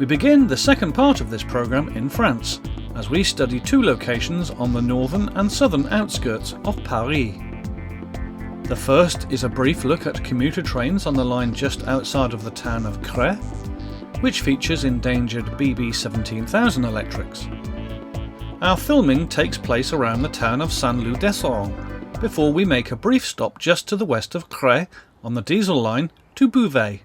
We begin the second part of this programme in France, as we study two locations on the northern and southern outskirts of Paris. The first is a brief look at commuter trains on the line just outside of the town of Crest, which features endangered BB 17,000 electrics. Our filming takes place around the town of Saint-Lô-d'Esserolles, before we make a brief stop just to the west of Crest on the diesel line to Beauvais.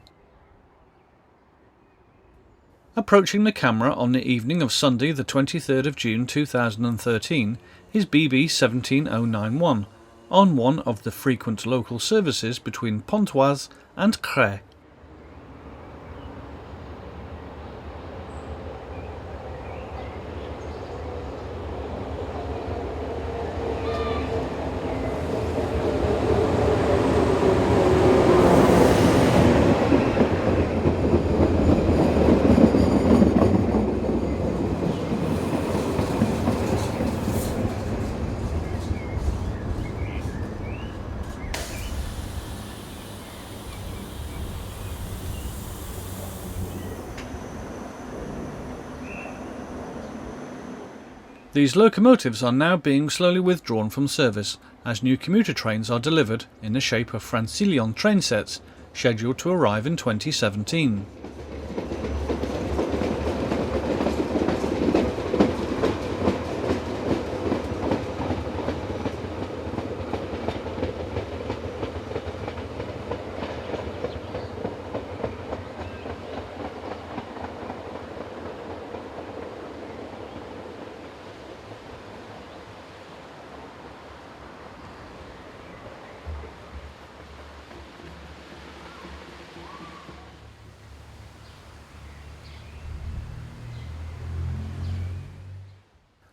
Approaching the camera on the evening of Sunday the 23rd of June 2013 is BB 17091 on one of the frequent local services between Pontoise and Crest. These locomotives are now being slowly withdrawn from service as new commuter trains are delivered in the shape of Francilion train sets, scheduled to arrive in 2017.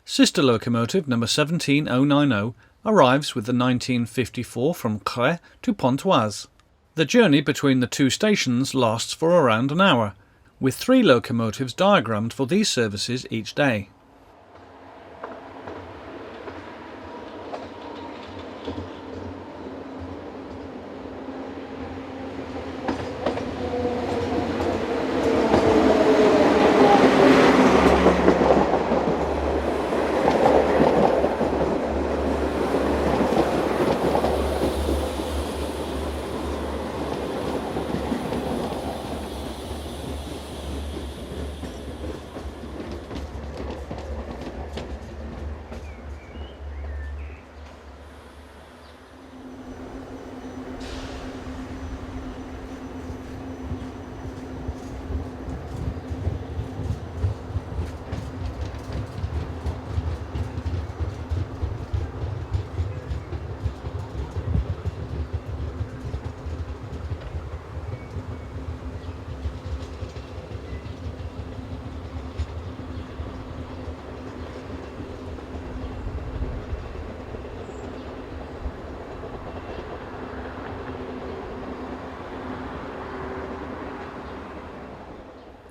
Sister locomotive number 17090 arrives with the 1954 from Crest to Pontoise. The journey between the two stations lasts for around an hour, with 3 locomotives diagrammed for these services each day.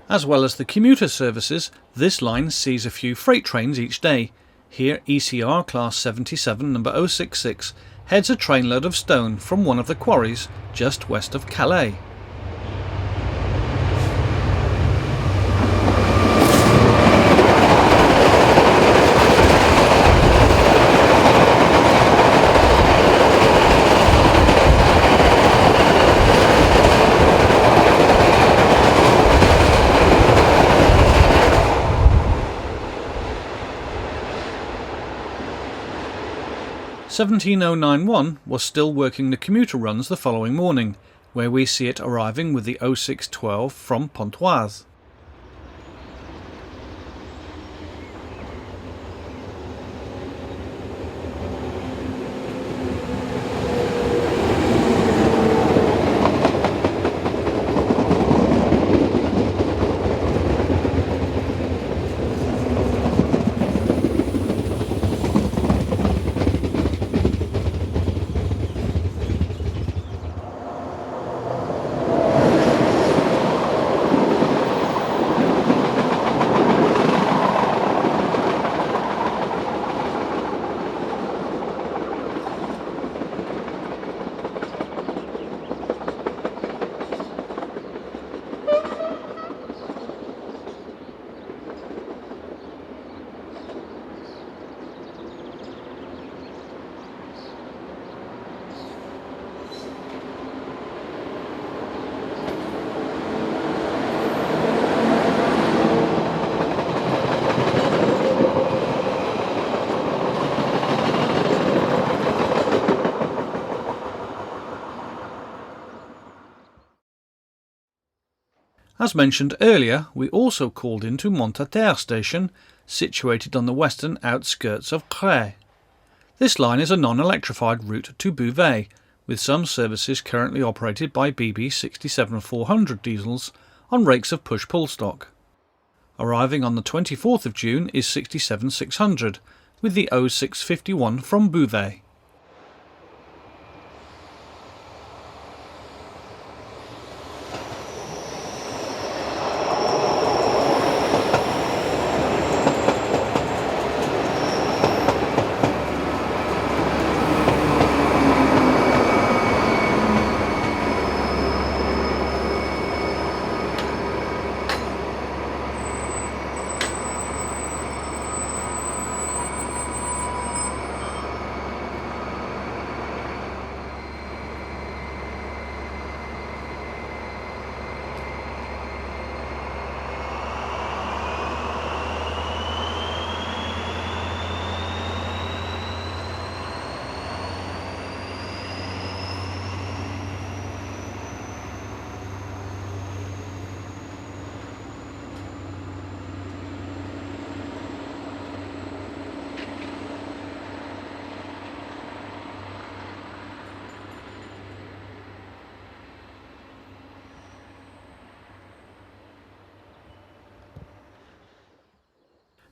As well as the commuter services, this line sees a few freight trains each day. Here ECR Class 77 number 066 heads a trainload of stone from one of the quarries just west of Calais. "17091 was still working the commuter runs the following morning, where we see it arriving with the 0612 from Pontoise. As mentioned earlier, we also called into Montaterre station, situated on the western outskirts of Claix. This line is a non-electrified route to Beauvais, with some services currently operated by BB 67400 diesels on rakes of push-pull stock. Arriving on the 24th of June is 67600, with the 0651 from Beauvais.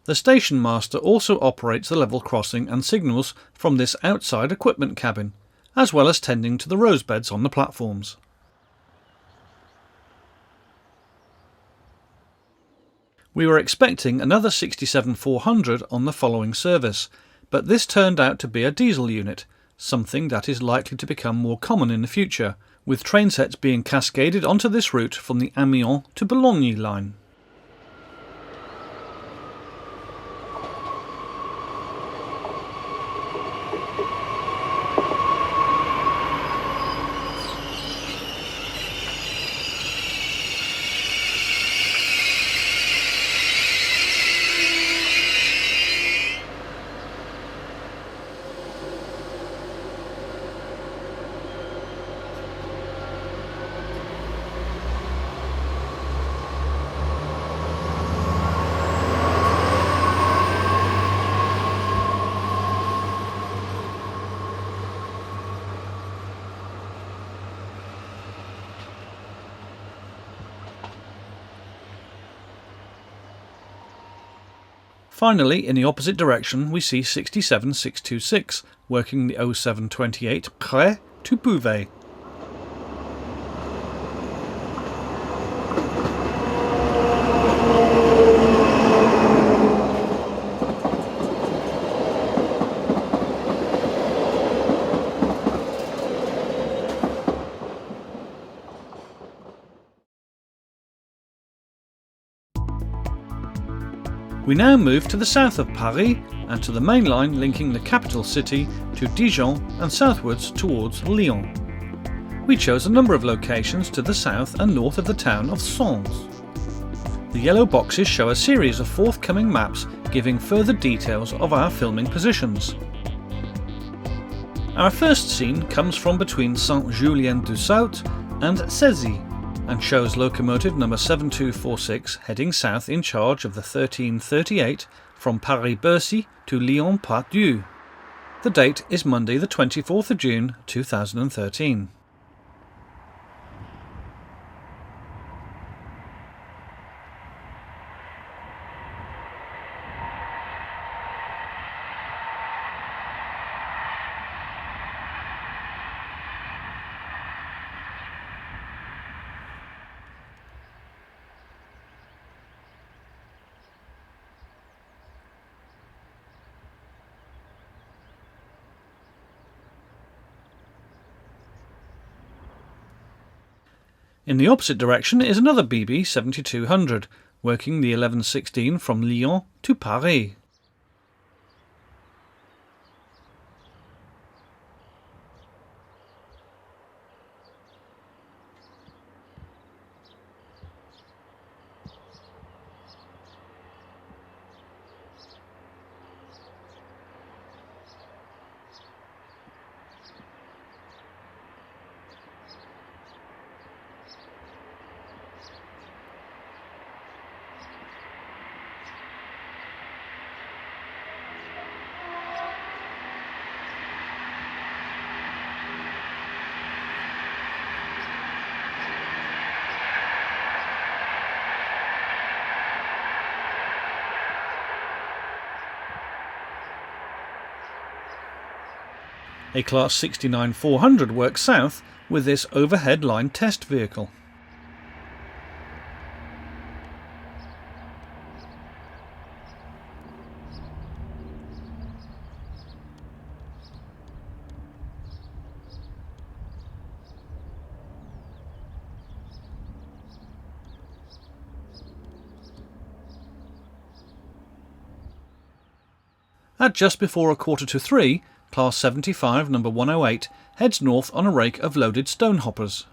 The station master also operates the level crossing and signals from this outside equipment cabin, as well as tending to the rose beds on the platforms. We were expecting another 67400 on the following service, but this turned out to be a diesel unit, something that is likely to become more common in the future, with train sets being cascaded onto this route from the Amiens to Boulogne line. Finally, in the opposite direction, we see 67626 working the 0728 Claix to Beauvais. We now move to the south of Paris and to the main line linking the capital city to Dijon and southwards towards Lyon. We chose a number of locations to the south and north of the town of Sens. The yellow boxes show a series of forthcoming maps giving further details of our filming positions. Our first scene comes from between Saint-Julien-du-Sault and Cézy, and shows locomotive number 7246 heading south in charge of the 1338 from Paris-Bercy to Lyon-Part-Dieu. The date is Monday the 24th of June 2013. In the opposite direction is another BB 7200, working the 1116 from Lyon to Paris. A Class 69-400 works south with this overhead line test vehicle. At just before 2:45, Class 75 number 108 heads north on a rake of loaded stone hoppers.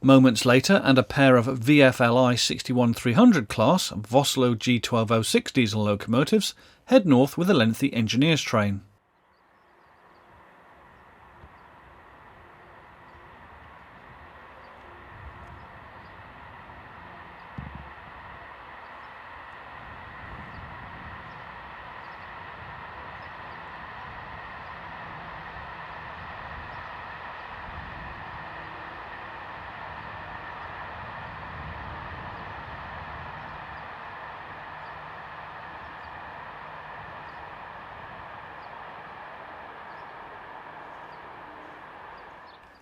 Moments later, and a pair of VFLI 61-300 class Vossloh G1206 diesel locomotives head north with a lengthy engineer's train.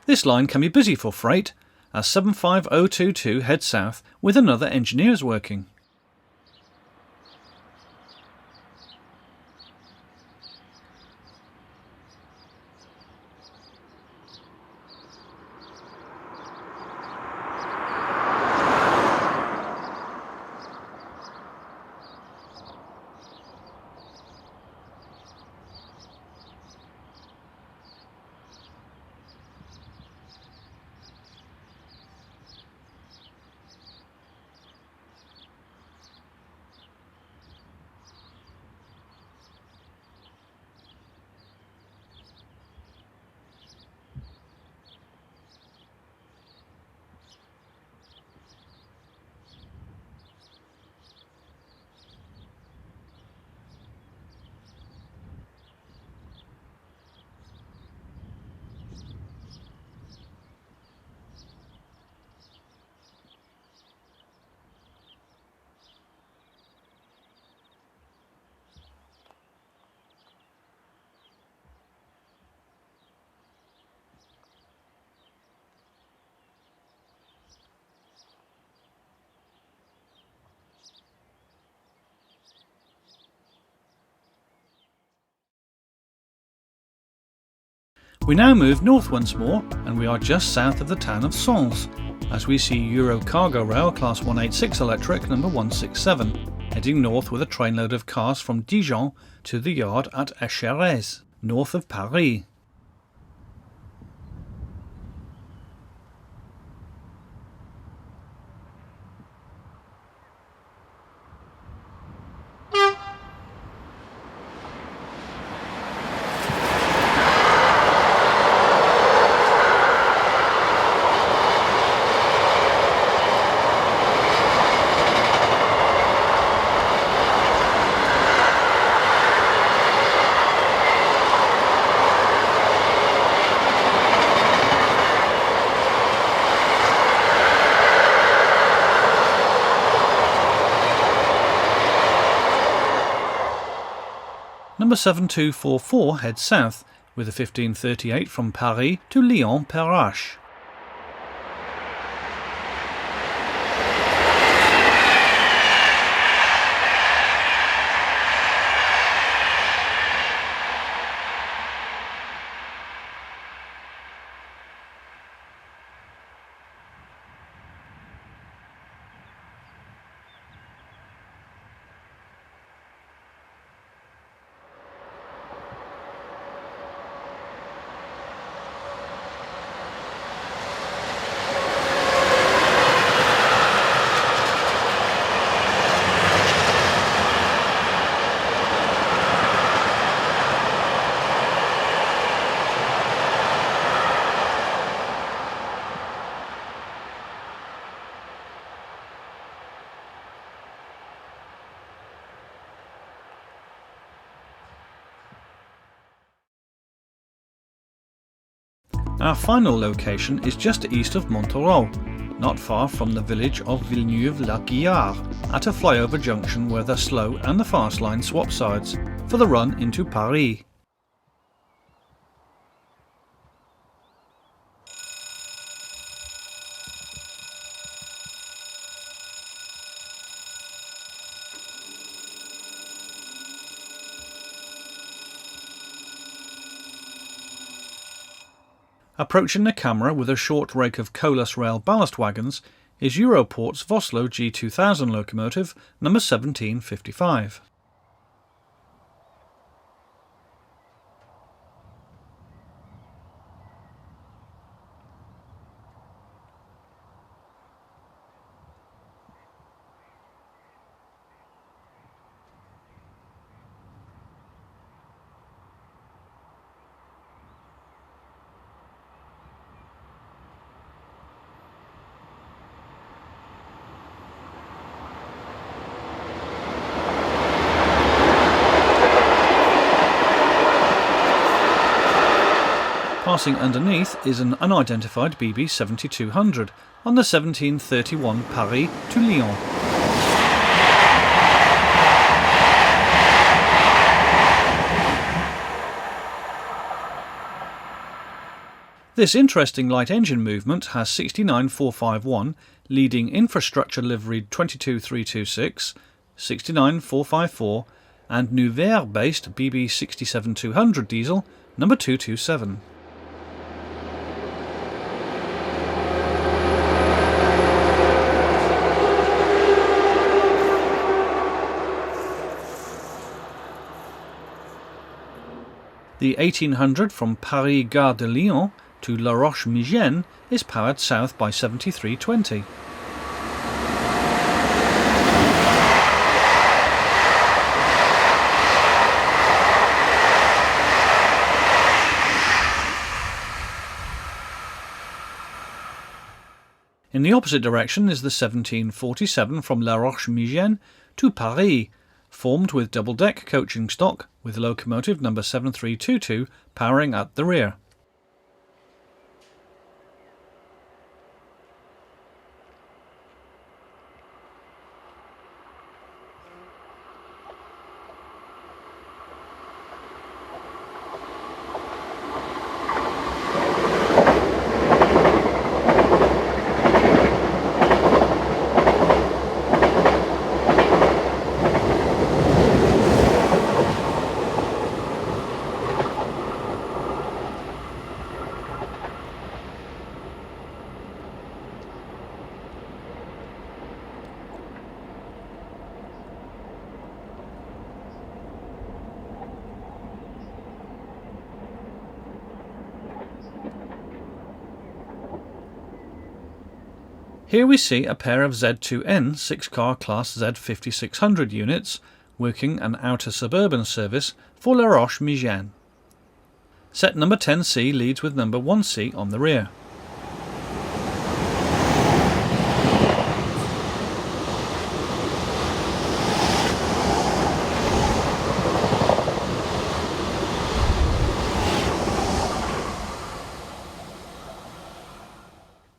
This line can be busy for freight, as 75022 heads south with another engineers working. We now move north once more, and we are just south of the town of Sens, as we see Euro Cargo Rail Class 186 Electric number 167, heading north with a trainload of cars from Dijon to the yard at Echerez, north of Paris. Number 7244 heads south with a 1538 from Paris to Lyon-Perrache. Our final location is just east of Montereau, not far from the village of Villeneuve-la-Guillarde, at a flyover junction where the slow and the fast line swap sides for the run into Paris. Approaching the camera with a short rake of Colas rail ballast wagons is Europort's Vossloh G2000 locomotive number 1755. Passing underneath is an unidentified BB 7200 on the 1731 Paris to Lyon. This interesting light engine movement has 69451 leading infrastructure liveried 22326, 69454 and Nevers based BB 67200 diesel number 227. The 1800 from Paris Gare de Lyon to La Roche-Migène is powered south by 7320. In the opposite direction is the 1747 from La Roche-Migène to Paris, formed with double-deck coaching stock with locomotive number 7322 powering at the rear. Here we see a pair of Z2N 6-car class Z5600 units working an outer suburban service for La Roche-Migène. Set number 10C leads with number 1C on the rear.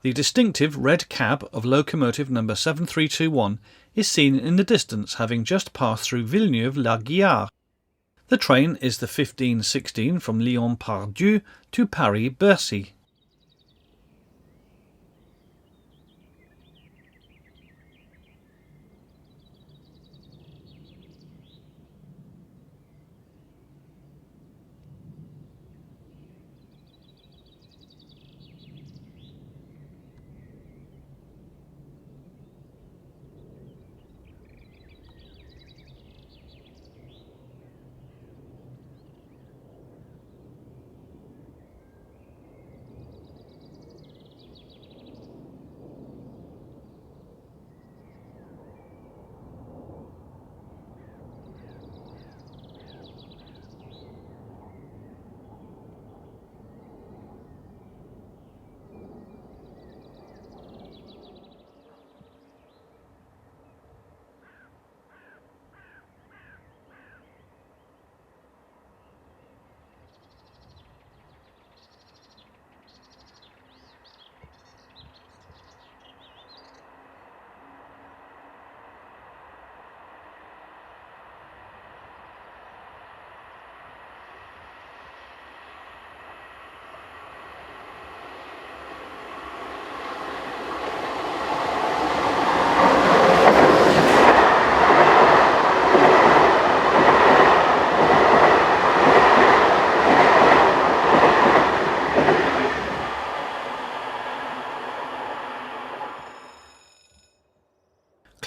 The distinctive red cab of locomotive number 7321 is seen in the distance, having just passed through Villeneuve-la-Guillarde. The train is the 1516 from Lyon-Pardieu to Paris-Bercy.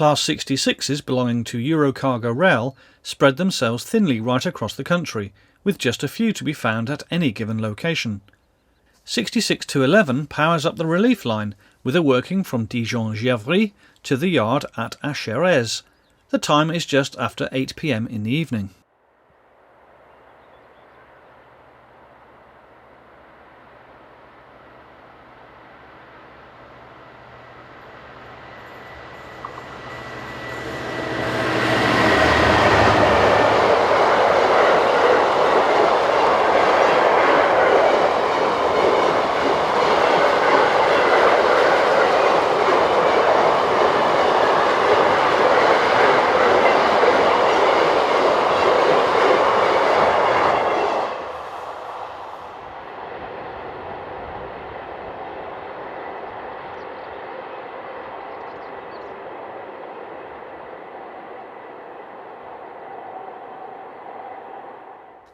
Class 66s belonging to Eurocargo Rail spread themselves thinly right across the country, with just a few to be found at any given location. 66-11 powers up the relief line, with a working from Dijon-Giavry to the yard at Acherez. The time is just after 8 p.m. in the evening.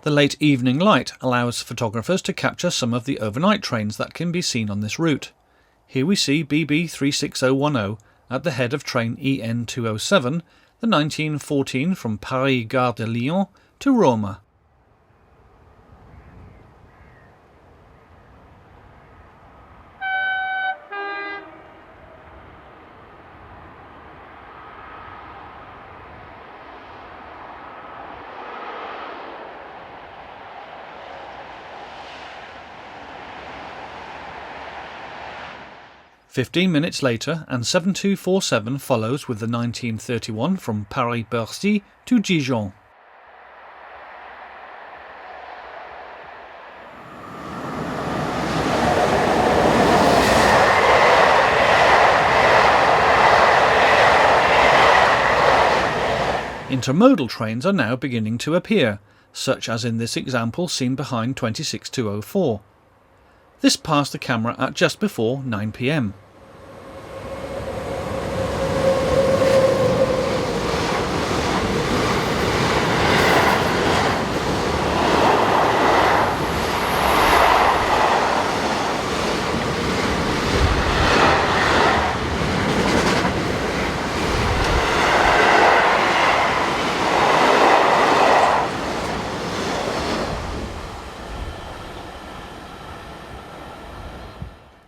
The late evening light allows photographers to capture some of the overnight trains that can be seen on this route. Here we see BB 36010 at the head of train EN 207, the 1914 from Paris Gare de Lyon to Roma. "15 minutes later, and 7247 follows with the 1931 from Paris-Bercy to Dijon. Intermodal trains are now beginning to appear, such as in this example seen behind 26204. This passed the camera at just before 9 p.m.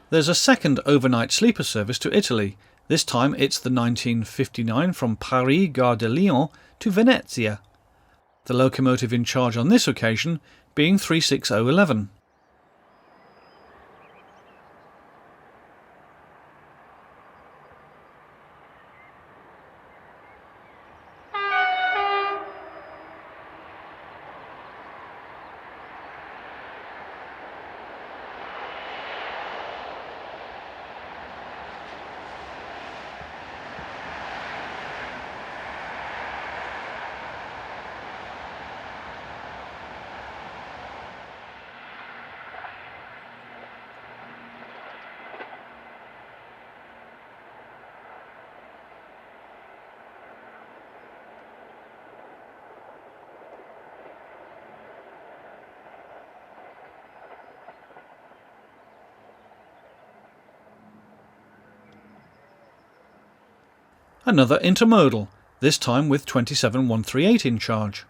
There's a second overnight sleeper service to Italy. This time it's the 1959 from Paris Gare de Lyon to Venezia. The locomotive in charge on this occasion being 36011. Another intermodal, this time with 27138 in charge.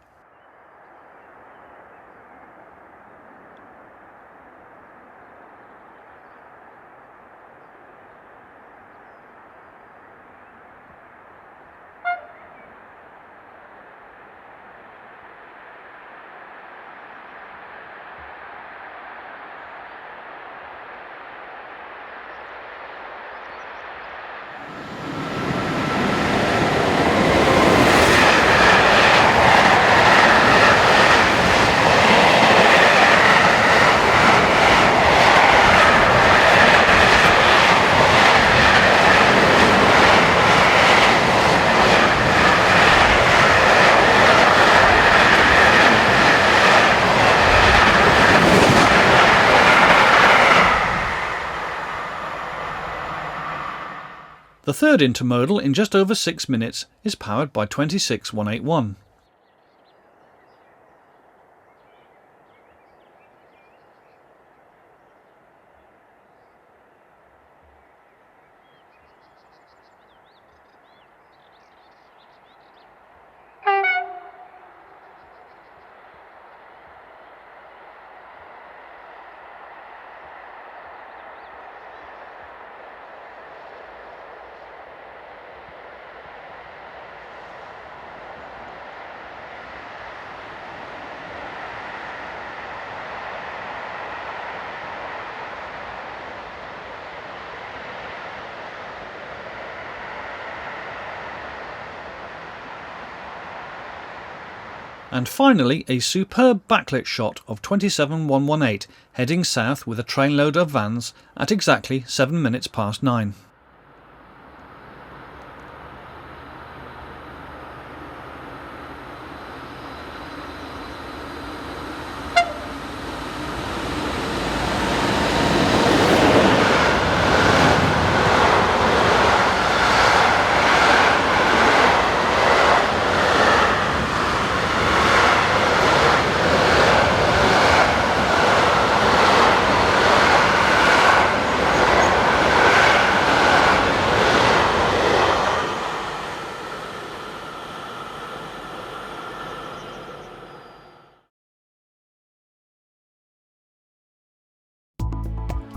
The third intermodal in just over 6 minutes is powered by 26181. And finally, a superb backlit shot of 27118 heading south with a trainload of vans at exactly 7 minutes past 9.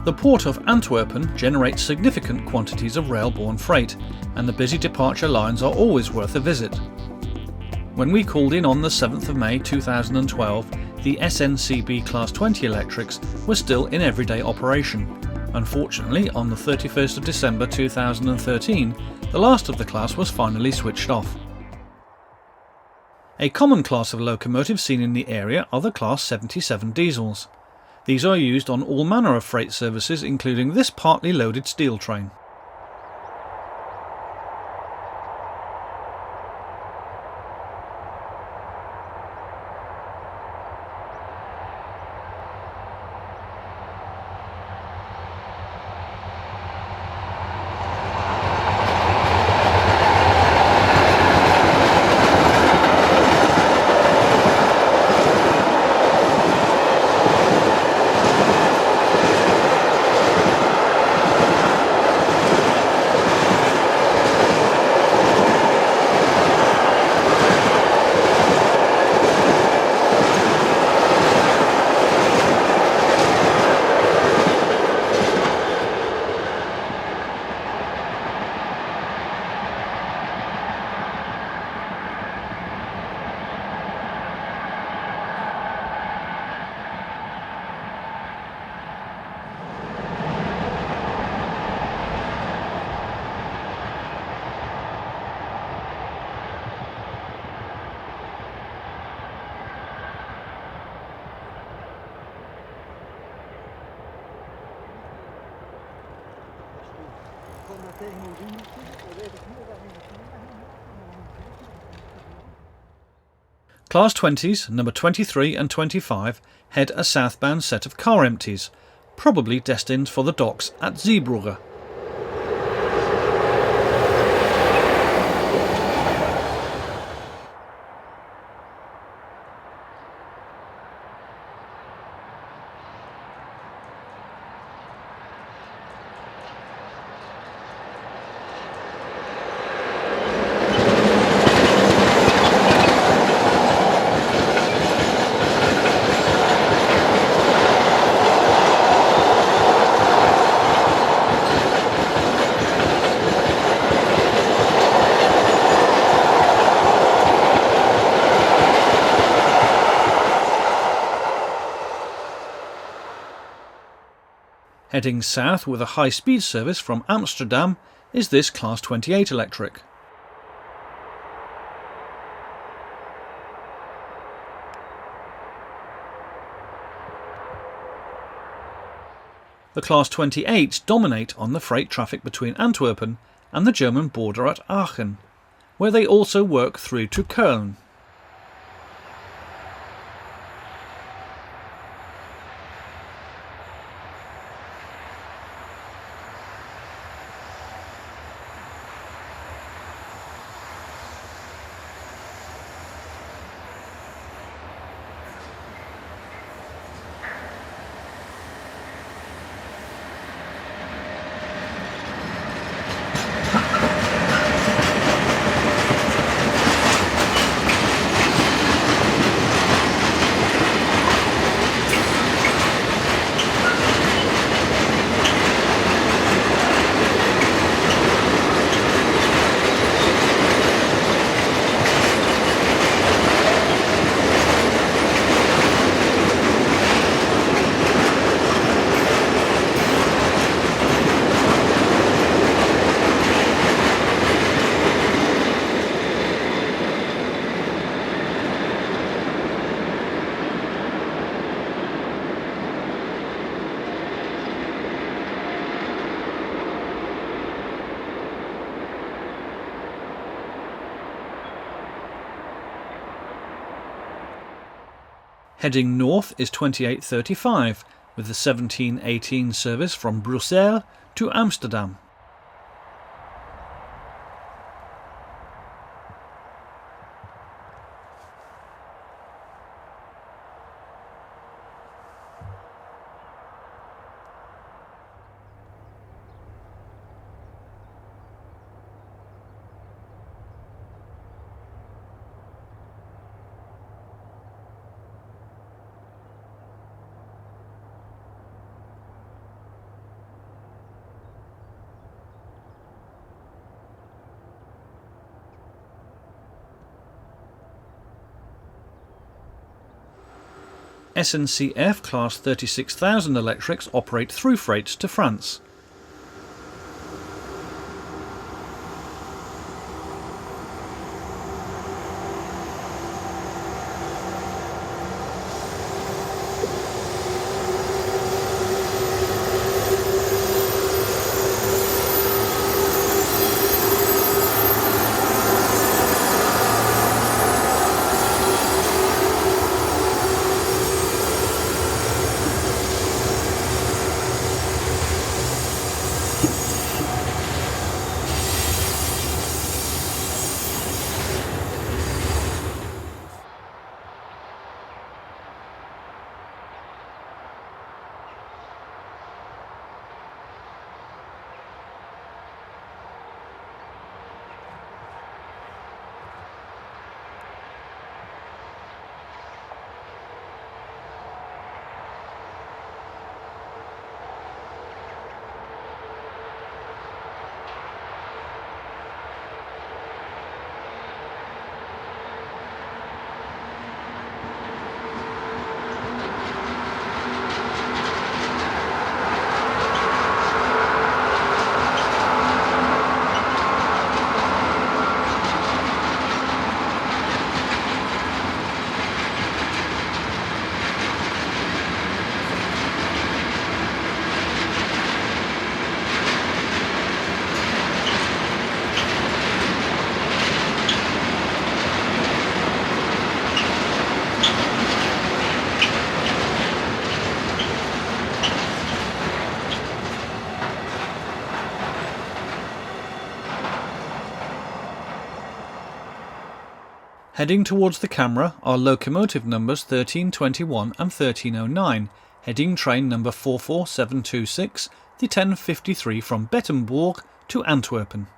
The port of Antwerpen generates significant quantities of rail-borne freight, and the busy departure lines are always worth a visit. When we called in on the 7th of May 2012, the SNCB Class 20 electrics were still in everyday operation. Unfortunately, on the 31st of December 2013, the last of the class was finally switched off. A common class of locomotives seen in the area are the Class 77 diesels. These are used on all manner of freight services, including this partly loaded steel train. Class 20s, number 23 and 25, head a southbound set of car empties, probably destined for the docks at Zeebrugge. Heading south with a high-speed service from Amsterdam is this Class 28 electric. The Class 28s dominate on the freight traffic between Antwerpen and the German border at Aachen, where they also work through to Köln. Heading north is 2835 with the 1718 service from Bruxelles to Amsterdam. SNCF Class 36,000 electrics operate through freights to France. Heading towards the camera are locomotive numbers 1321 and 1309, heading train number 44726, the 1053 from Bettembourg to Antwerpen.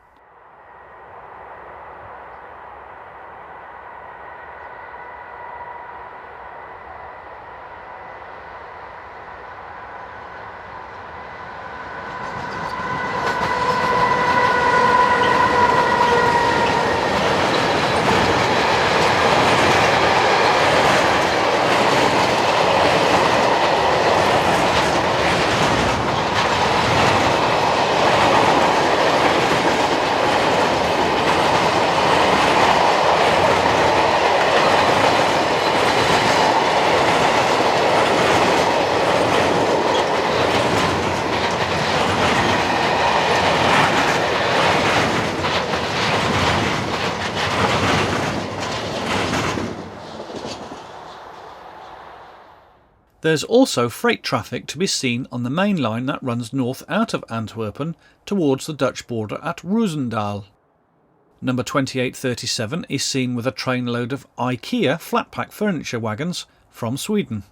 There's also freight traffic to be seen on the main line that runs north out of Antwerpen towards the Dutch border at Roosendaal. Number 2837 is seen with a trainload of IKEA flat-pack furniture wagons from Sweden.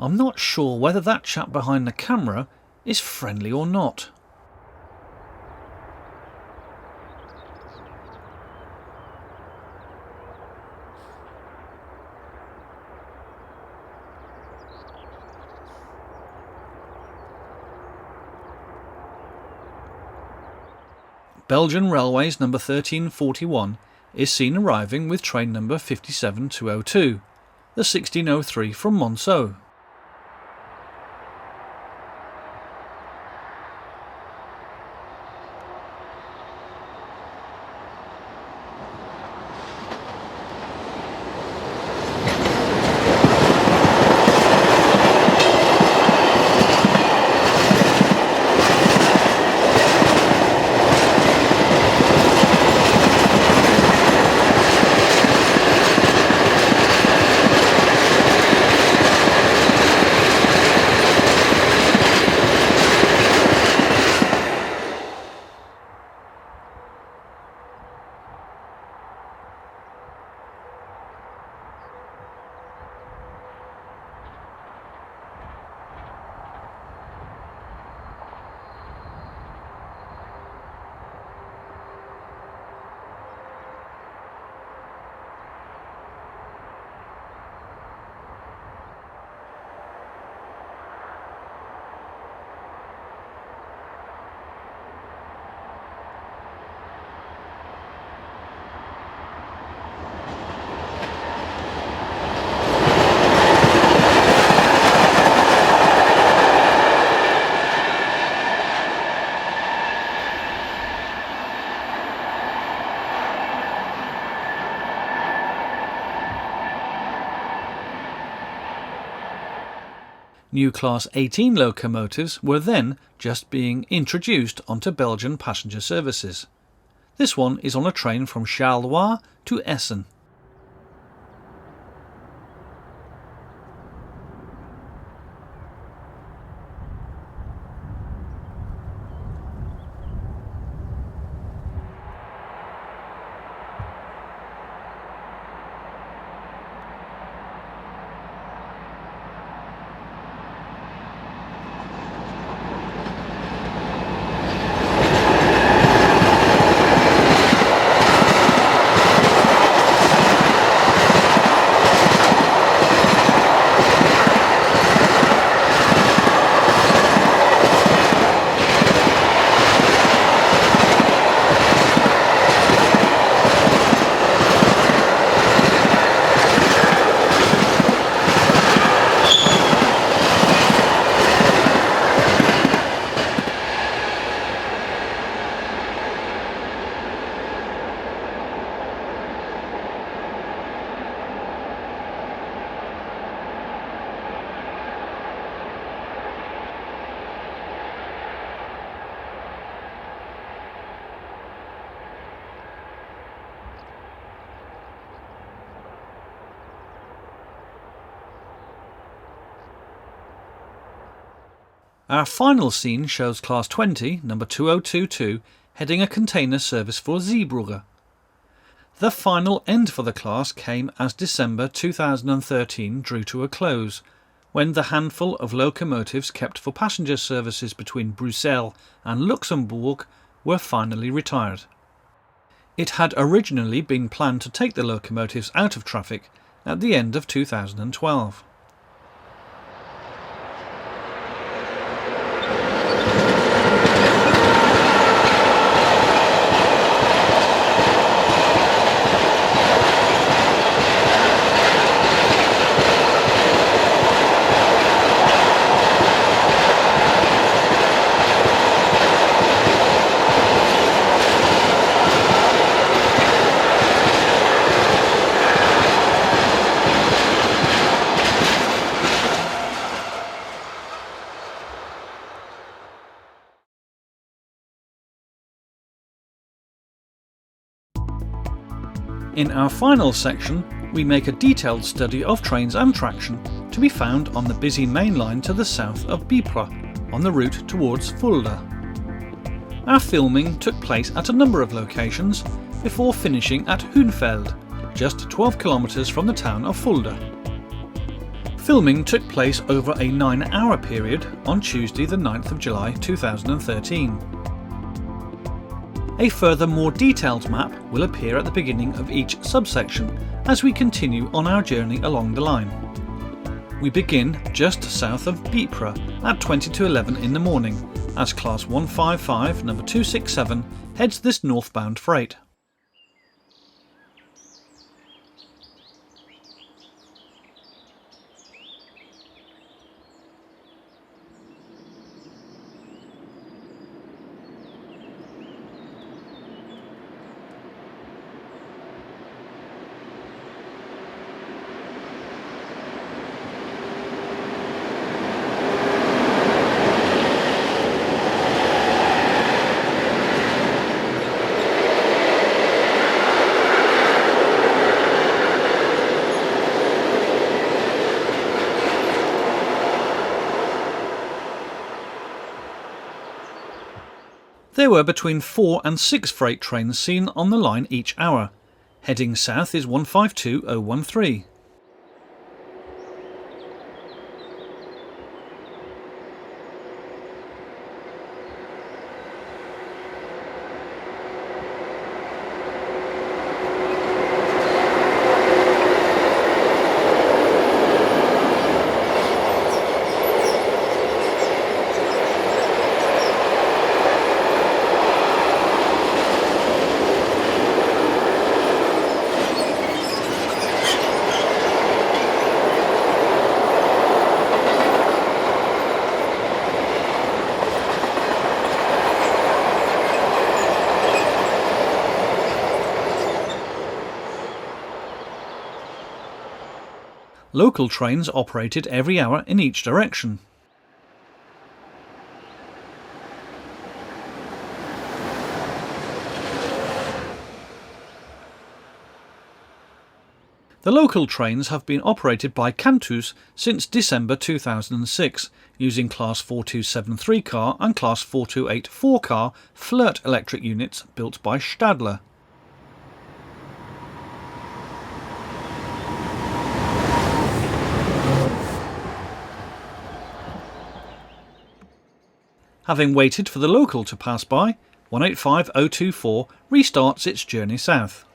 I'm not sure whether that chap behind the camera is friendly or not. Belgian Railways number 1341 is seen arriving with train number 57202, the 1603 from Monceau. New Class 18 locomotives were then just being introduced onto Belgian passenger services. This one is on a train from Charleroi to Essen. Our final scene shows Class 20, number 2022, heading a container service for Zeebrugge. The final end for the class came as December 2013 drew to a close, when the handful of locomotives kept for passenger services between Bruxelles and Luxembourg were finally retired. It had originally been planned to take the locomotives out of traffic at the end of 2012. In our final section, we make a detailed study of trains and traction to be found on the busy main line to the south of Ypres, on the route towards Fulda. Our filming took place at a number of locations before finishing at Hohenfeld, just 12 kilometres from the town of Fulda. Filming took place over a 9-hour period on Tuesday the 9th of July 2013. A further more detailed map will appear at the beginning of each subsection as we continue on our journey along the line. We begin just south of Ypres at 20 to 11 in the morning as Class 155 number 267 heads this northbound freight. There were between 4 and 6 freight trains seen on the line each hour. Heading south is 152013. Local trains operated every hour in each direction. The local trains have been operated by Cantus since December 2006, using Class 4273 car and Class 4284 car Flirt electric units built by Stadler. Having waited for the local to pass by, 185024 restarts its journey south.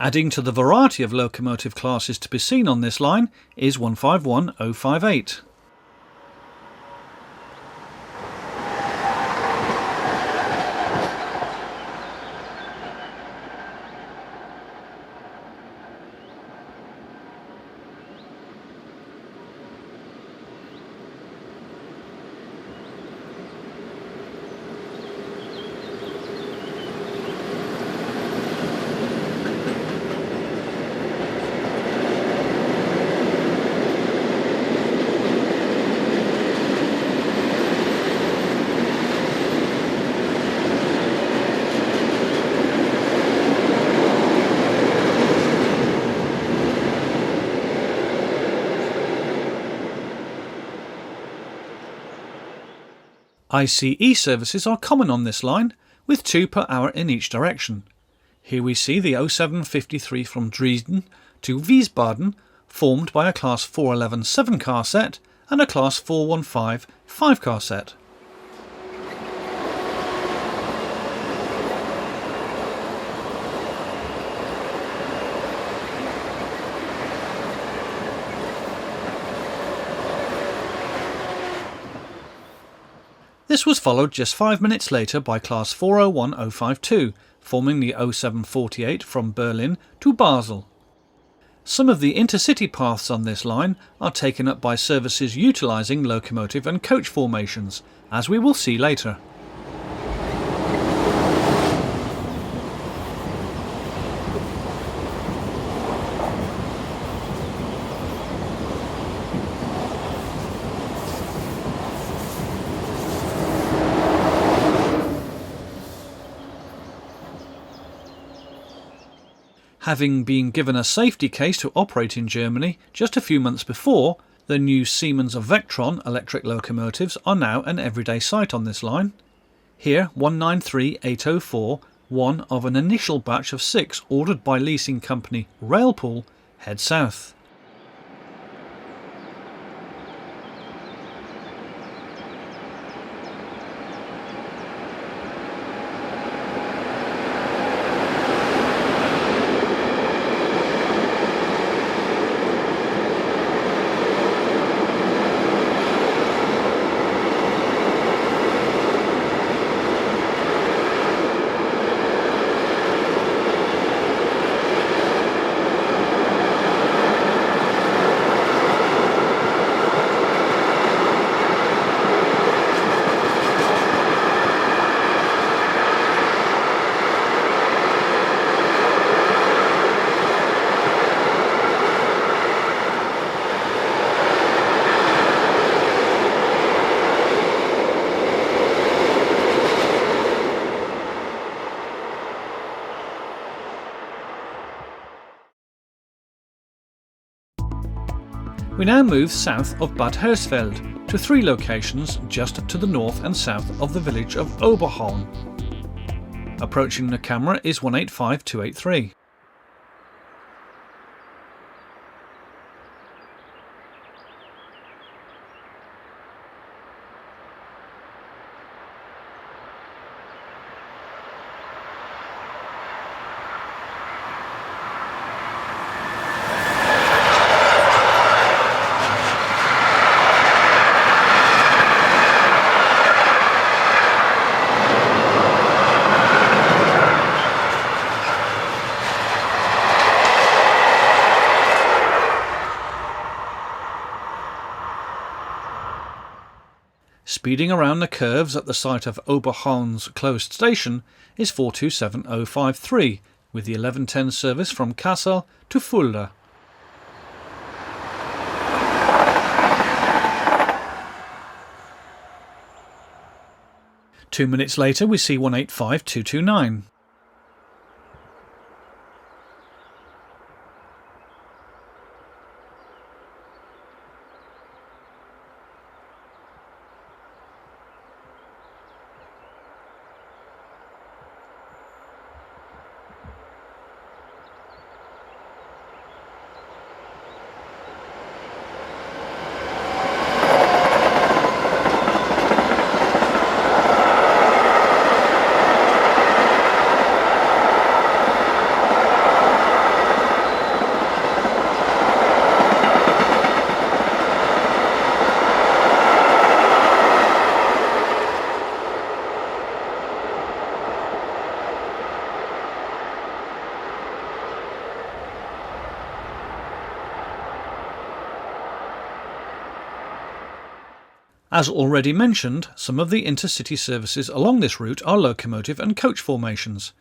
Adding to the variety of locomotive classes to be seen on this line is 151058. ICE services are common on this line, with 2 per hour in each direction. Here we see the 0753 from Dresden to Wiesbaden, formed by a Class 411 7-car set and a Class 415 5-car set. This was followed just 5 minutes later by Class 401052, forming the 0748 from Berlin to Basel. Some of the intercity paths on this line are taken up by services utilising locomotive and coach formations, as we will see later. Having been given a safety case to operate in Germany just a few months before, the new Siemens Vectron electric locomotives are now an everyday sight on this line. Here 193804, one of an initial batch of 6 ordered by leasing company Railpool, head south. We now move south of Bad Hersfeld to 3 locations just to the north and south of the village of Oberhallen. Approaching the camera is 185283. Speeding around the curves at the site of Oberhallen's closed station is 427053 with the 1110 service from Kassel to Fulda. Two minutes later we see 185229. As already mentioned, some of the intercity services along this route are locomotive and coach formations.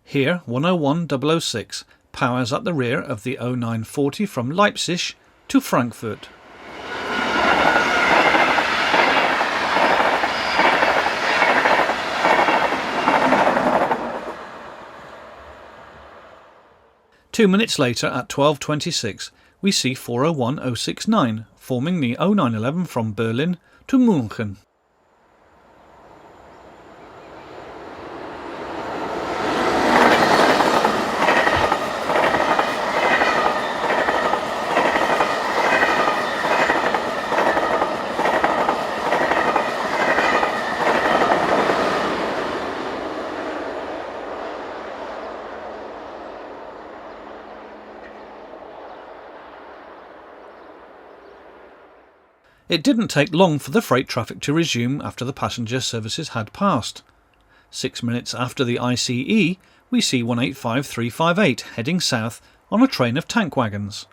Here 101006 powers at the rear of the 0940 from Leipzig to Frankfurt. Two minutes later at 12:26 we see 401069 forming the 0911 from Berlin to München. It didn't take long for the freight traffic to resume after the passenger services had passed. 6 minutes after the ICE, we see 185358 heading south on a train of tank wagons.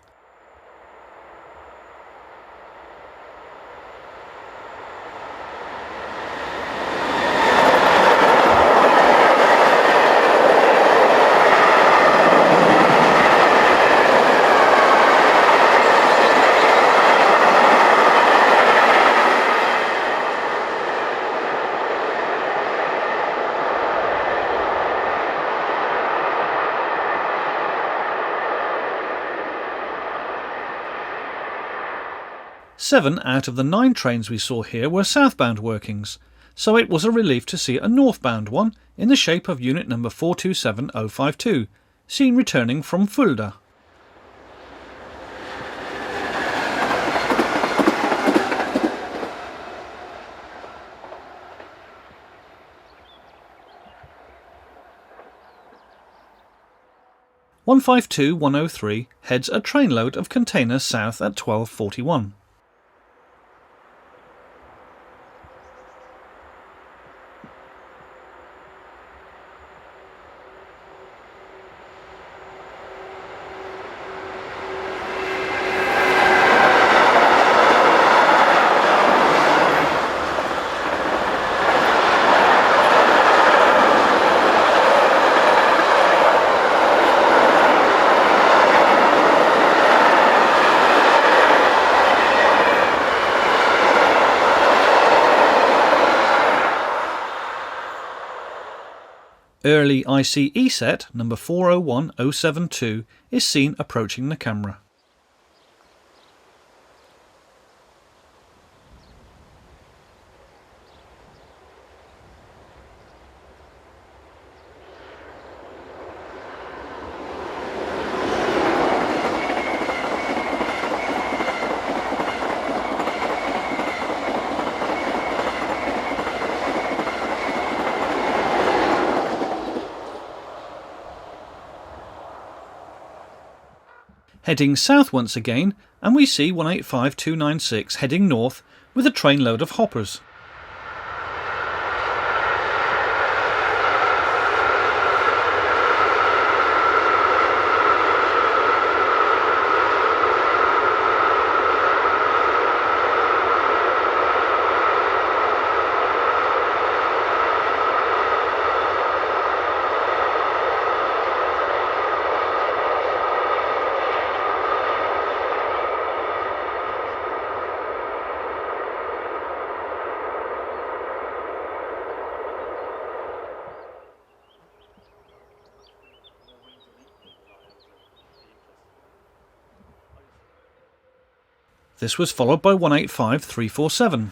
Seven out of the 9 trains we saw here were southbound workings, so it was a relief to see a northbound one in the shape of unit number 427052, seen returning from Fulda. (152-103) heads a trainload of containers south at 12:41. Early ICE set number 401072 is seen approaching the camera. Heading south once again, and we see 185296 heading north with a trainload of hoppers. This was followed by 185347.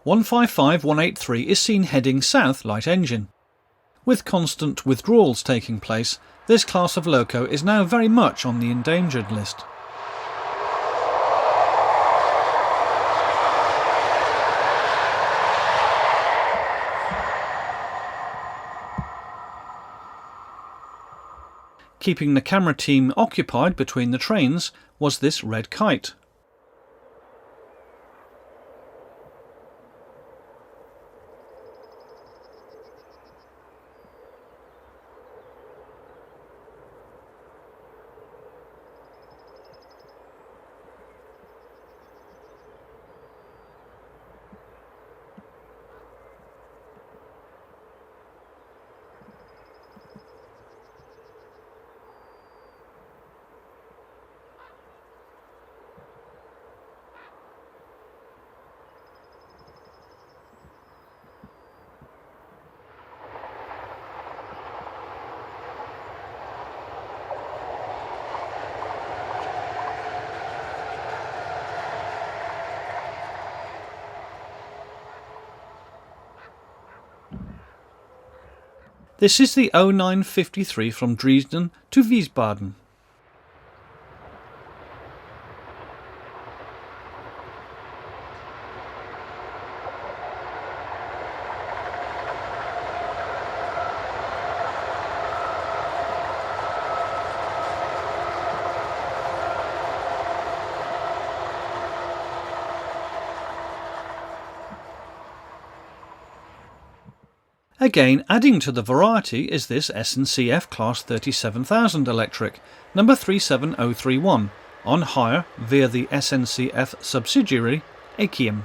(155-183) is seen heading south light engine. With constant withdrawals taking place, this class of loco is now very much on the endangered list. Keeping the camera team occupied between the trains was this red kite. This is the 0953 from Dresden to Wiesbaden. Again, adding to the variety is this SNCF Class 37,000 electric, number 37031, on hire via the SNCF subsidiary Akiem.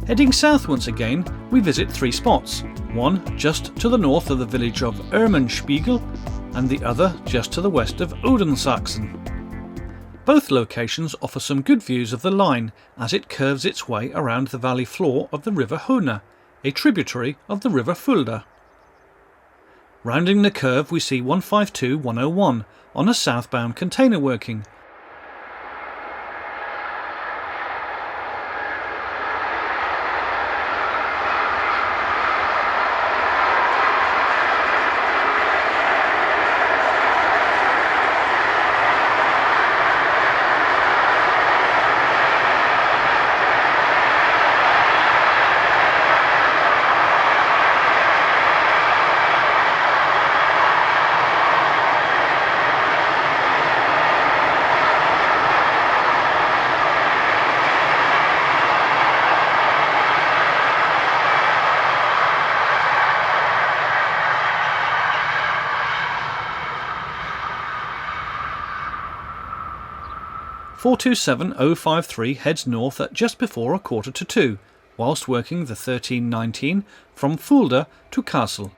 Heading south once again, we visit three spots, one just to the north of the village of Ermenspiegel and the other just to the west of Odensachsen. Both locations offer some good views of the line as it curves its way around the valley floor of the river Höhne, a tributary of the river Fulda. Rounding the curve we see 152-101 on a southbound container working. (427-053) heads north at just before 1:45, whilst working the 1319 from Fulda to Kassel.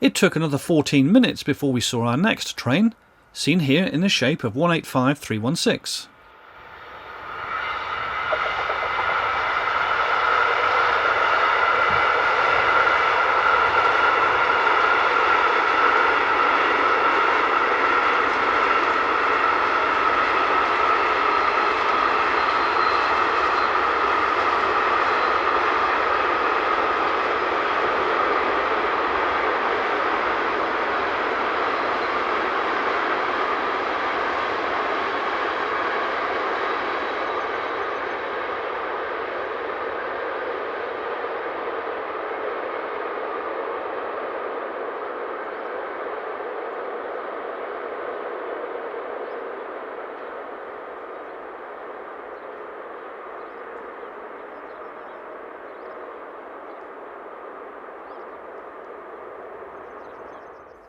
It took another 14 minutes before we saw our next train, seen here in the shape of 185316.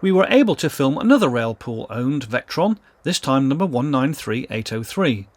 We were able to film another Railpool owned Vectron, this time number 193803.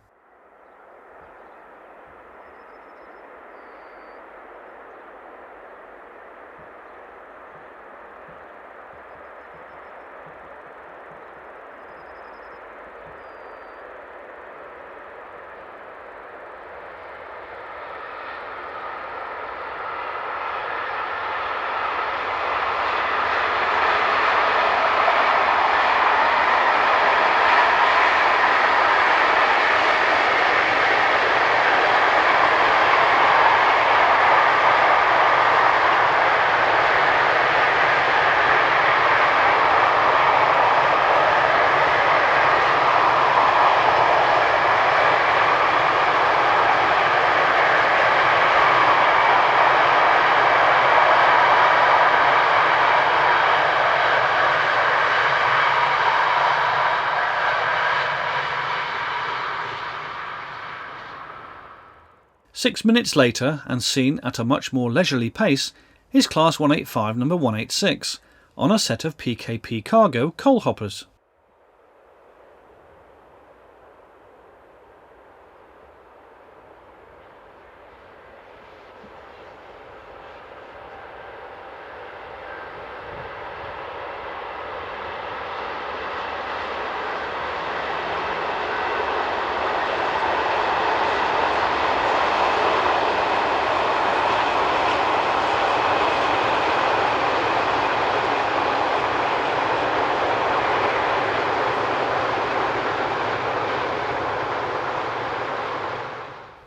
6 minutes later, and seen at a much more leisurely pace, is Class 185 number 186, on a set of PKP cargo coal hoppers.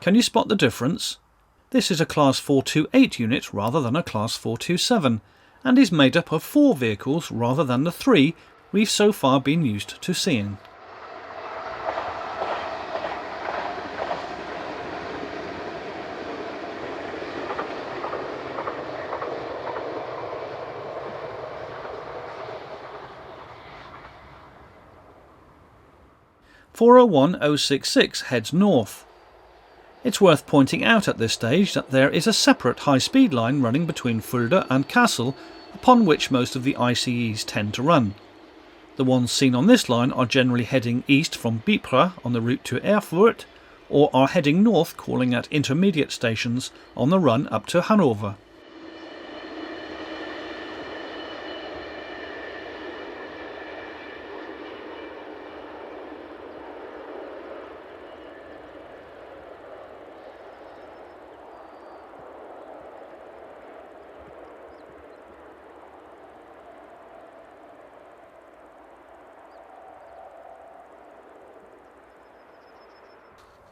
Can you spot the difference? This is a Class 428 unit rather than a Class 427, and is made up of 4 vehicles rather than the 3 we've so far been used to seeing. (401-066) heads north. It's worth pointing out at this stage that there is a separate high-speed line running between Fulda and Kassel, upon which most of the ICEs tend to run. The ones seen on this line are generally heading east from Bipra on the route to Erfurt, or are heading north calling at intermediate stations on the run up to Hanover.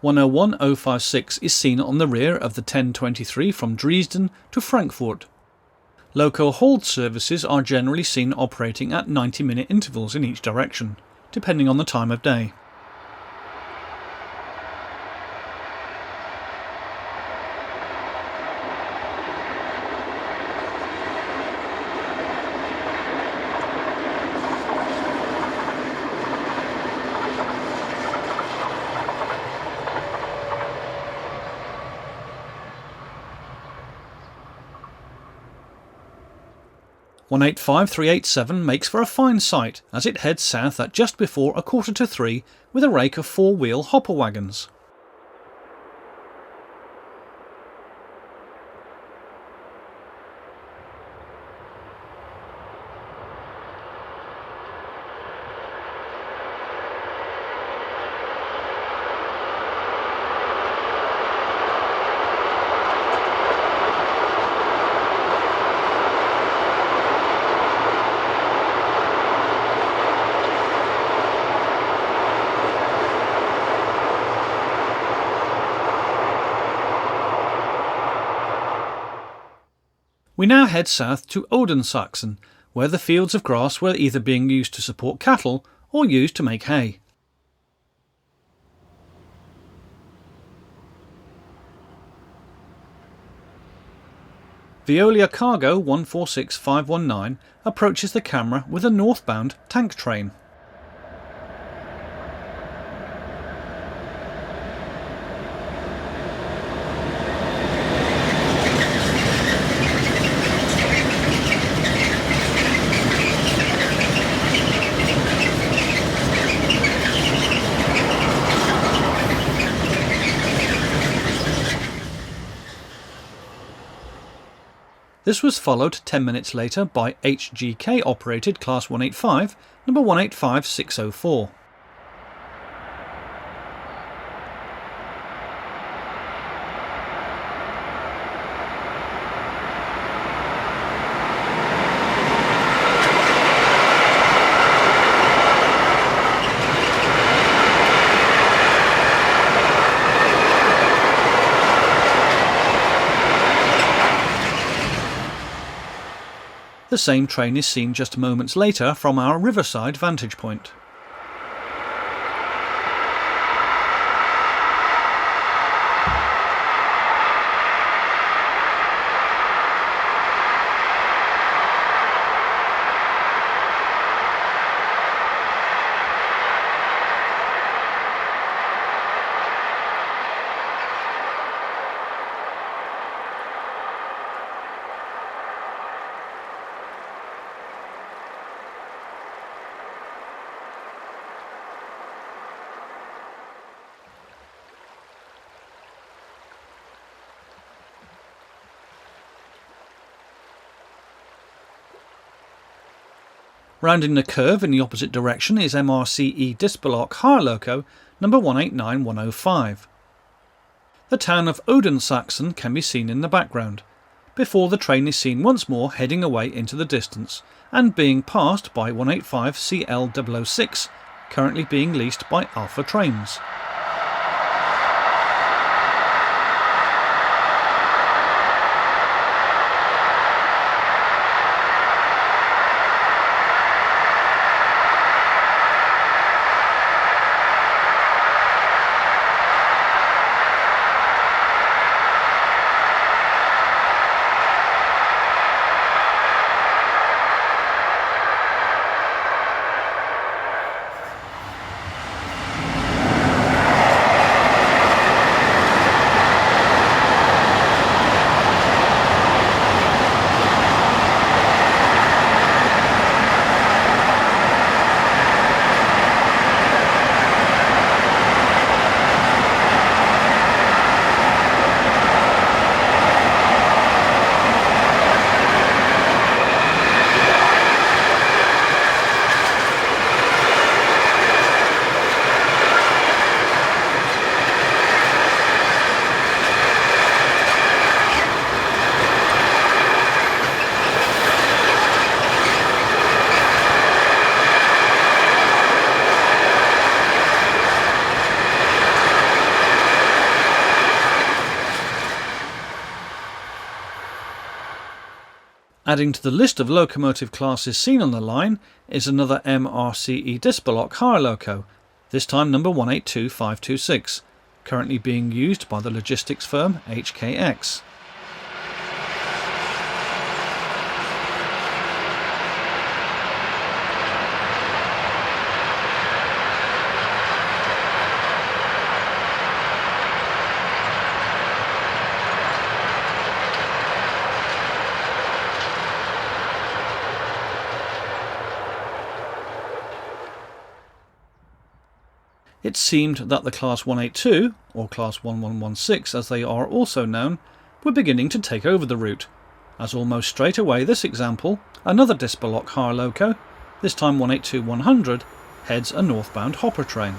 (101-056) is seen on the rear of the 1023 from Dresden to Frankfurt. Loco-hauled services are generally seen operating at 90-minute intervals in each direction, depending on the time of day. (185-387) makes for a fine sight as it heads south at just before 2:45 with a rake of 4-wheel hopper wagons. We now head south to Odensachsen, where the fields of grass were either being used to support cattle or used to make hay. Veolia Cargo 146519 approaches the camera with a northbound tank train. This was followed 10 minutes later by HGK operated Class 185 number 185604. The same train is seen just moments later from our riverside vantage point. Rounding the curve in the opposite direction is MRCE Disblock hire loco number 189105. The town of Odensachsen can be seen in the background, before the train is seen once more heading away into the distance and being passed by 185 CL006, currently being leased by Alpha Trains. Adding to the list of locomotive classes seen on the line is another MRCE Disblock hire loco, this time number 182526, currently being used by the logistics firm HKX. It seemed that the Class 182, or Class 1116 as they are also known, were beginning to take over the route, as almost straight away this example, another Disblock hire loco, this time 182100, heads a northbound hopper train.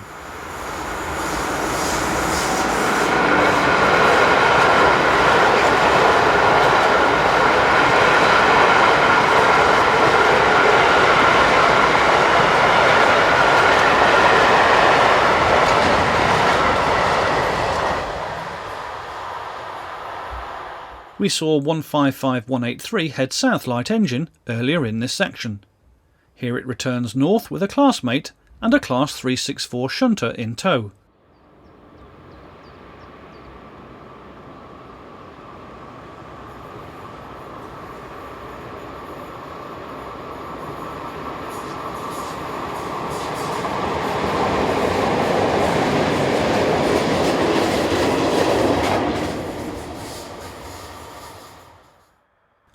We saw 155183 head south light engine earlier in this section. Here it returns north with a classmate and a Class 364 shunter in tow.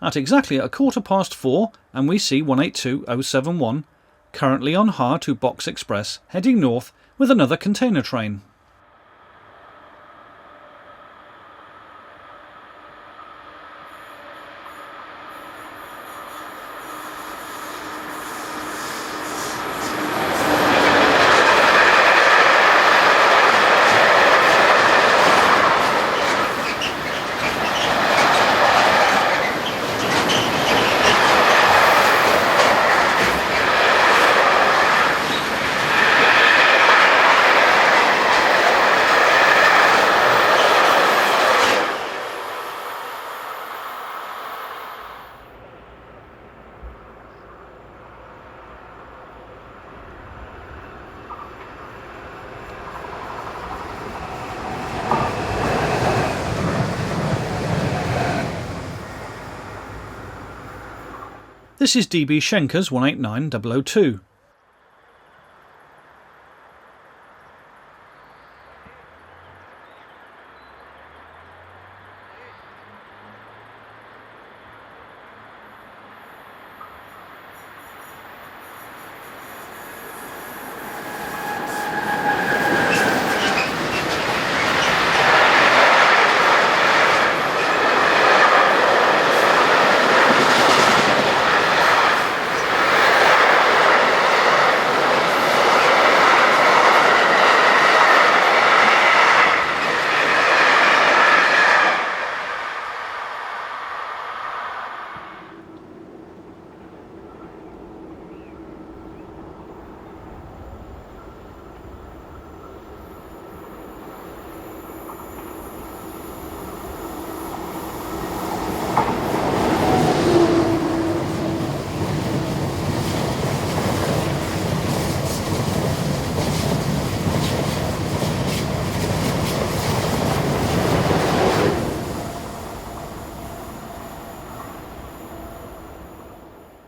At exactly 4:15 and we see 182071, currently on hire to Box Express, heading north with another container train. This is DB Schenker's 189002.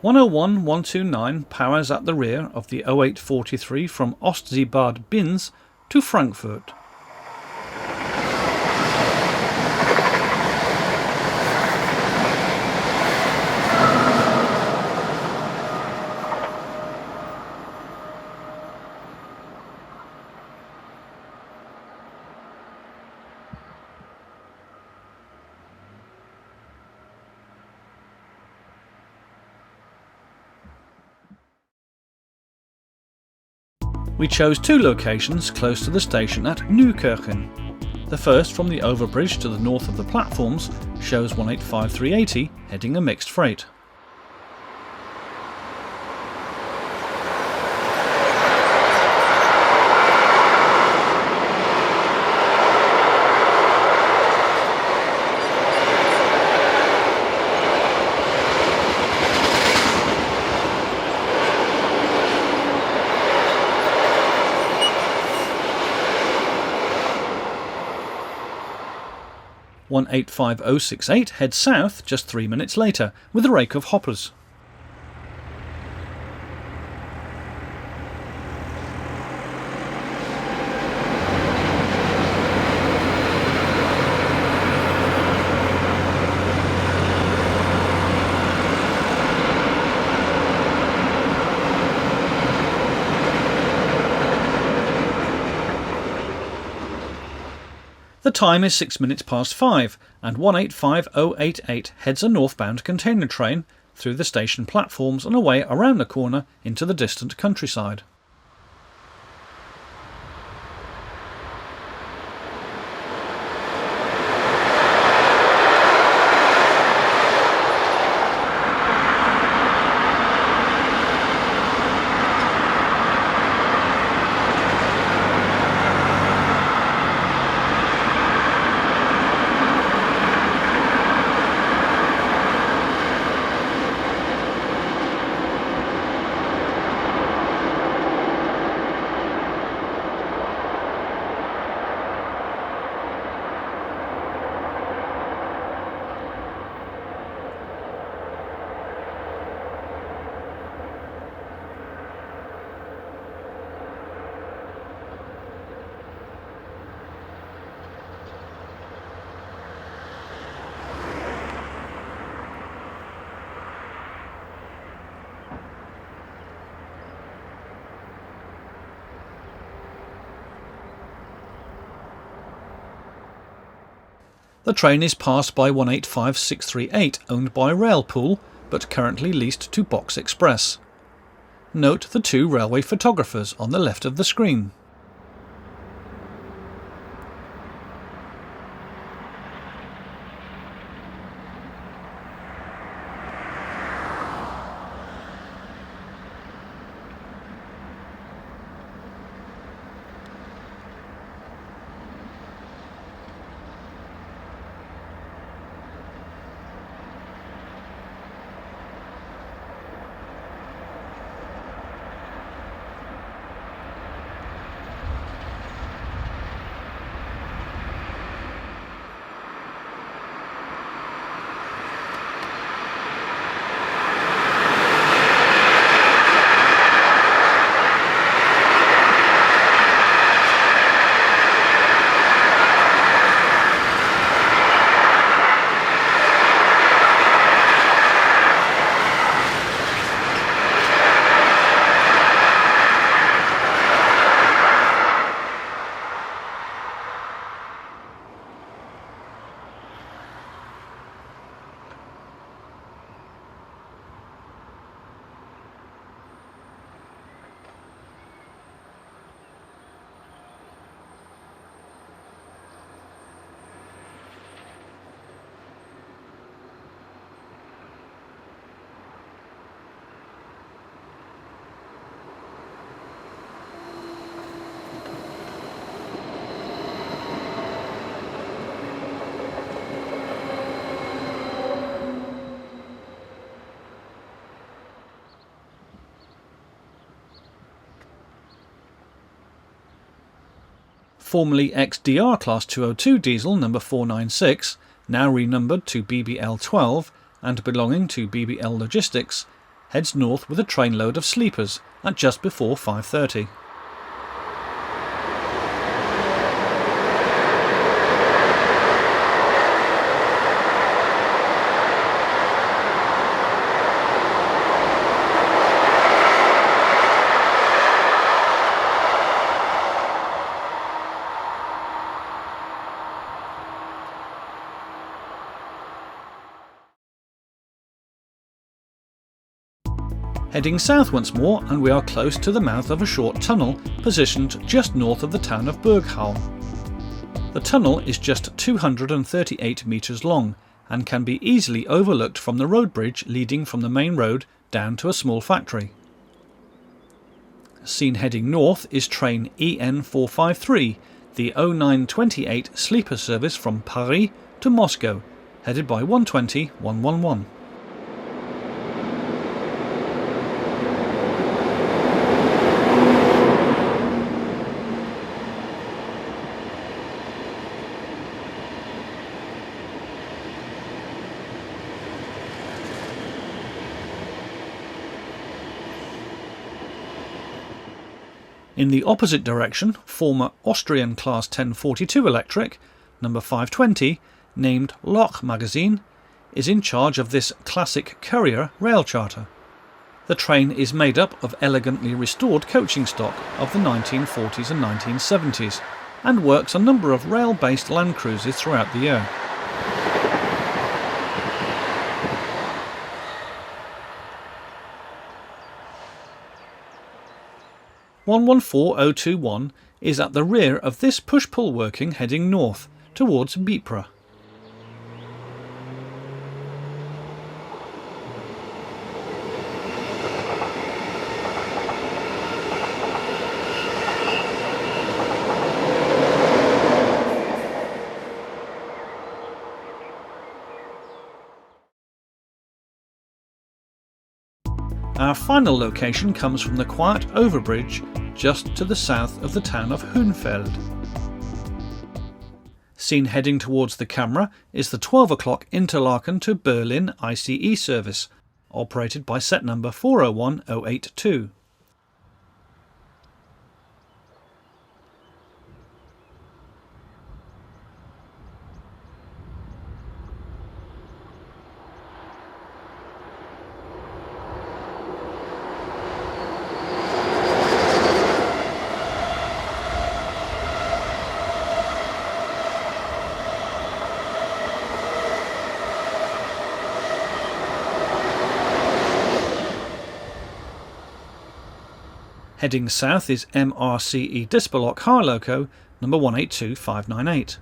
101-129 powers at the rear of the 0843 from Ostseebad Binz to Frankfurt. We chose two locations close to the station at Nykirchen. The first, from the overbridge to the north of the platforms, shows 185380 heading a mixed freight. One 185068 heads south just 3 minutes later with a rake of hoppers. The time is 6 minutes past 5 and 185088 heads a northbound container train through the station platforms and away around the corner into the distant countryside. The train is passed by 185638, owned by Railpool, but currently leased to Box Express. Note the two railway photographers on the left of the screen. Formerly ex-DR Class 202 diesel number 496, now renumbered to BBL 12 and belonging to BBL Logistics, heads north with a trainload of sleepers at just before 5:30. Heading south once more, and we are close to the mouth of a short tunnel positioned just north of the town of Burghausen. The tunnel is just 238 metres long and can be easily overlooked from the road bridge leading from the main road down to a small factory. Seen heading north is train EN453, the 0928 sleeper service from Paris to Moscow, headed by 120-111. In the opposite direction, former Austrian Class 1042 electric, number 520, named Lok Magazine, is in charge of this classic courier rail charter. The train is made up of elegantly restored coaching stock of the 1940s and 1970s and works a number of rail-based land cruises throughout the year. (114.021) is at the rear of this push-pull working heading north towards Bipra. Our final location comes from the quiet overbridge just to the south of the town of Hohenfeld. Seen heading towards the camera is the 12 o'clock Interlaken to Berlin ICE service, operated by set number 401082. Heading south is MRCE Dispolock High Loco number 182598.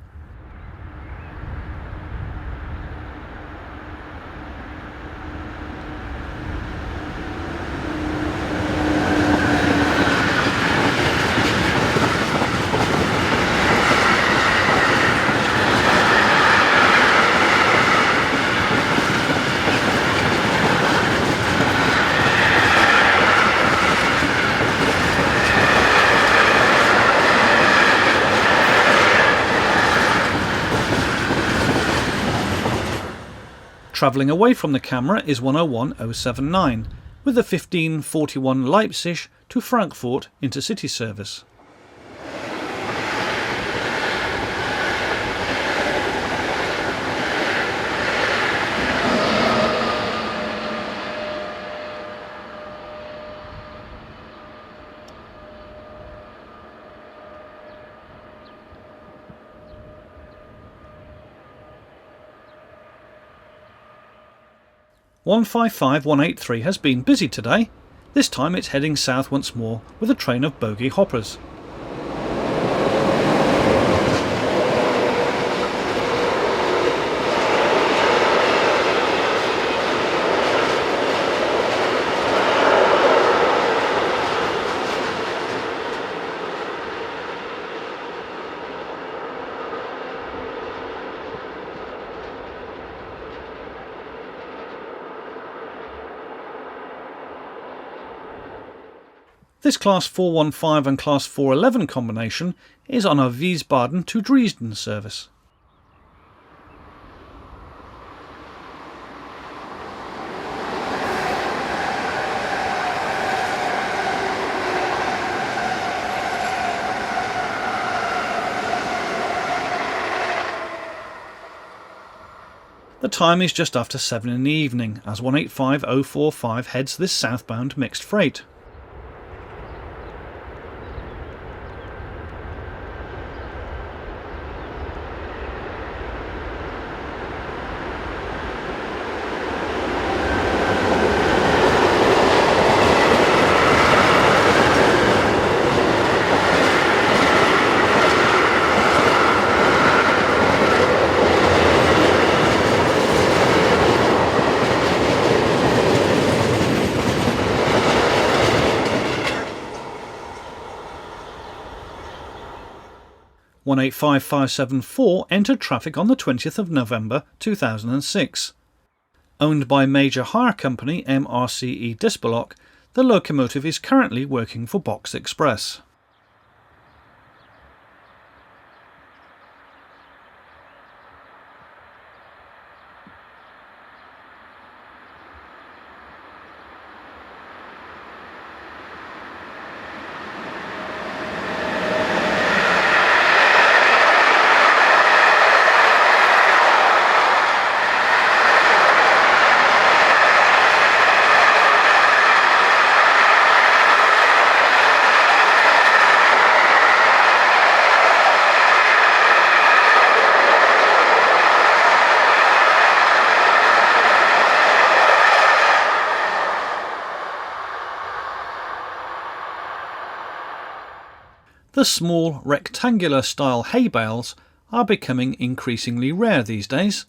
Travelling away from the camera is 101079 with the 1541 Leipzig to Frankfurt intercity service. (155-183) has been busy today. This time it's heading south once more with a train of bogie hoppers. This Class 415 and Class 411 combination is on a Wiesbaden to Dresden service. The time is just after 7 in the evening as 185045 heads this southbound mixed freight. One 185574 entered traffic on the 20th of November 2006. Owned by major hire company MRCE Dispolock, the locomotive is currently working for Box Express. The small rectangular style hay bales are becoming increasingly rare these days.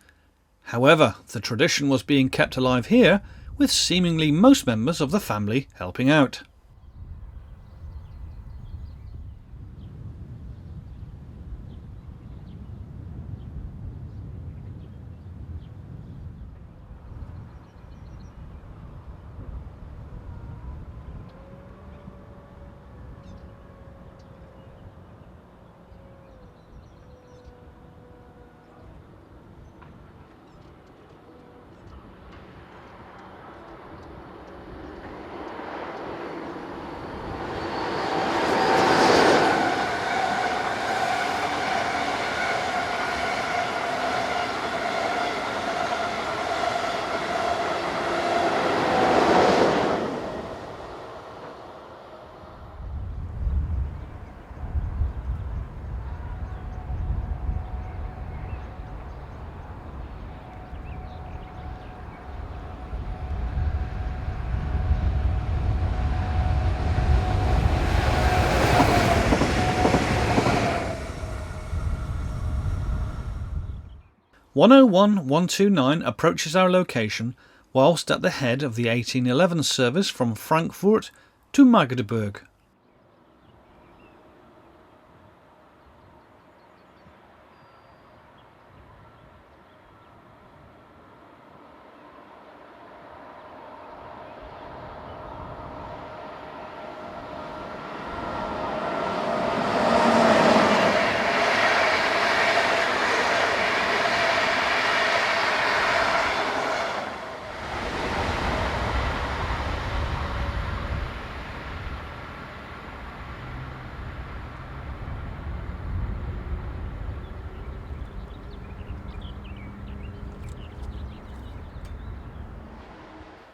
However, the tradition was being kept alive here, with seemingly most members of the family helping out. (101-129) approaches our location whilst at the head of the 1811 service from Frankfurt to Magdeburg.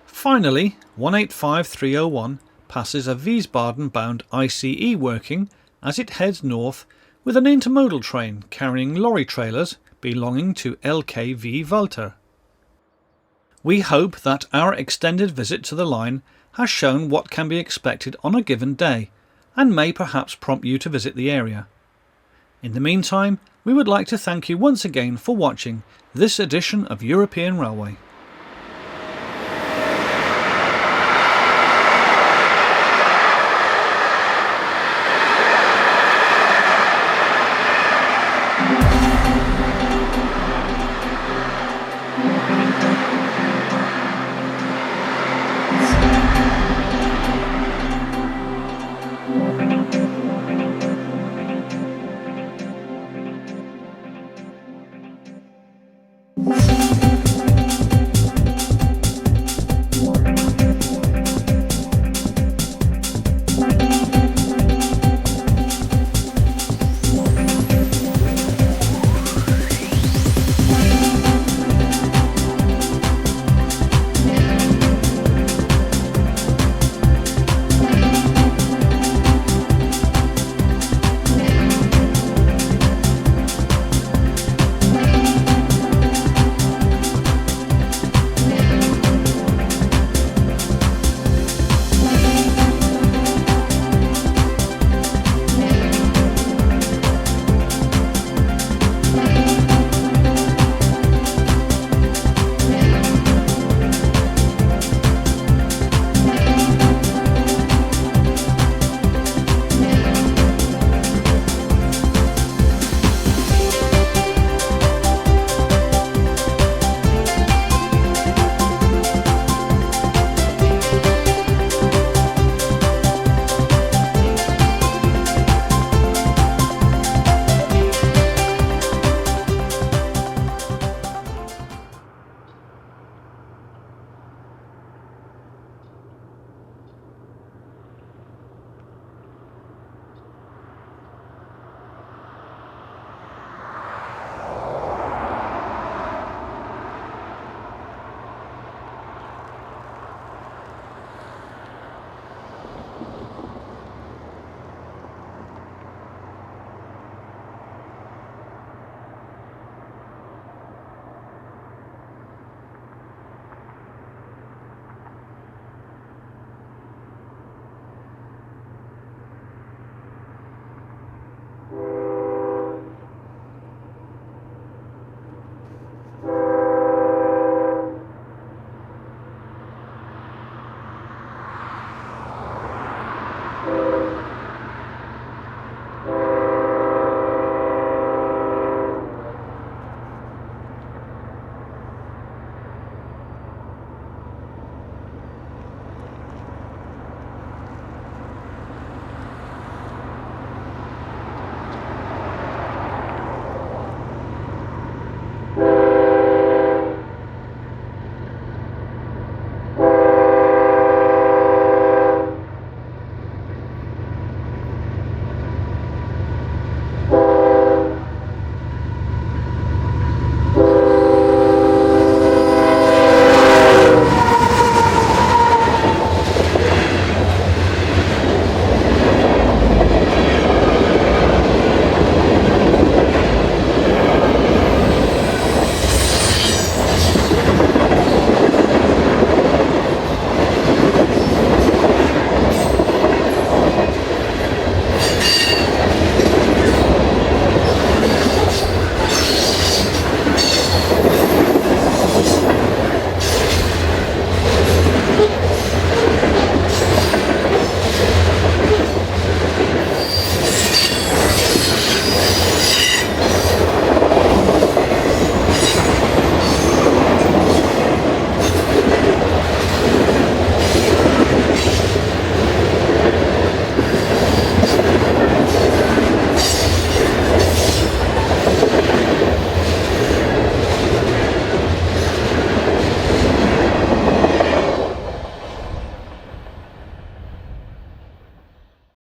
Finally, 185301 passes a Wiesbaden-bound ICE working as it heads north with an intermodal train carrying lorry trailers belonging to LKW Walter. We hope that our extended visit to the line has shown what can be expected on a given day and may perhaps prompt you to visit the area. In the meantime, we would like to thank you once again for watching this edition of European Railway.